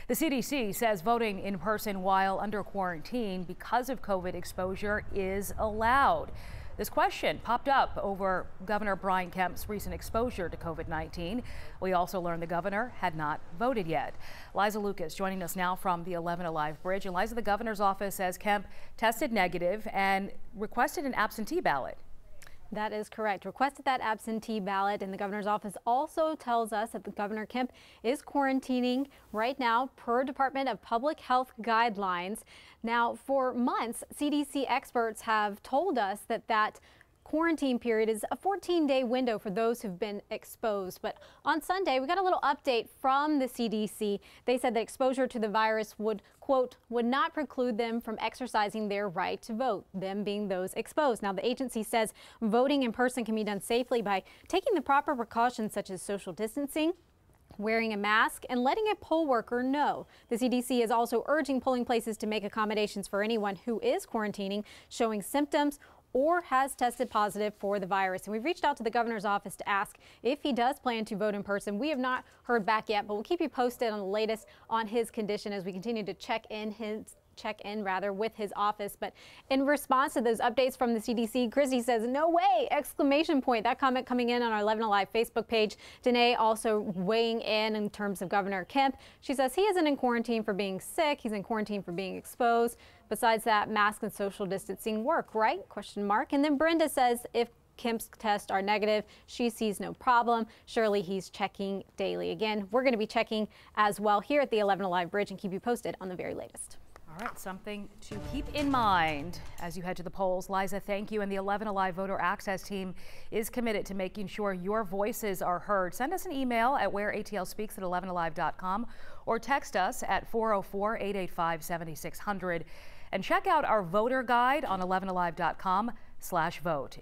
The CDC says voting in person while under quarantine because of COVID exposure is allowed. This question popped up over Governor Kemp's recent exposure to COVID-19. We also learned the governor had not voted yet. Liza Lucas joining us now from the 11 Alive Bridge. And Liza, the governor's office says Kemp tested negative and requested an absentee ballot. That is correct. Requested that absentee ballot, and the governor's office also tells us that the Governor Kemp is quarantining right now per Department of Public Health guidelines. Now, for months, CDC experts have told us that quarantine period is a 14-day window for those who've been exposed. But on Sunday, we got a little update from the CDC. They said that exposure to the virus would, quote, would not preclude them from exercising their right to vote, them being those exposed. Now, the agency says voting in person can be done safely by taking the proper precautions such as social distancing, wearing a mask, and letting a poll worker know. The CDC is also urging polling places to make accommodations for anyone who is quarantining, showing symptoms, or has tested positive for the virus. And we've reached out to the governor's office to ask if he does plan to vote in person. We have not heard back yet, but we'll keep you posted on the latest on his condition as we continue to check in with his office. But in response to those updates from the CDC, Christy says, no way, exclamation point. That comment coming in on our 11 Alive Facebook page. Danae also weighing in terms of Governor Kemp. She says he isn't in quarantine for being sick. He's in quarantine for being exposed. Besides that, mask and social distancing work, right? Question mark. And then Brenda says if Kemp's tests are negative, she sees no problem. Surely he's checking daily. Again, we're going to be checking as well here at the 11 Alive Bridge and keep you posted on the very latest. All right, something to keep in mind as you head to the polls. Liza, thank you. And the 11 Alive Voter Access Team is committed to making sure your voices are heard. Send us an email at whereatlspeaks@11alive.com or text us at 404-885-7600. And check out our voter guide on 11alive.com/vote.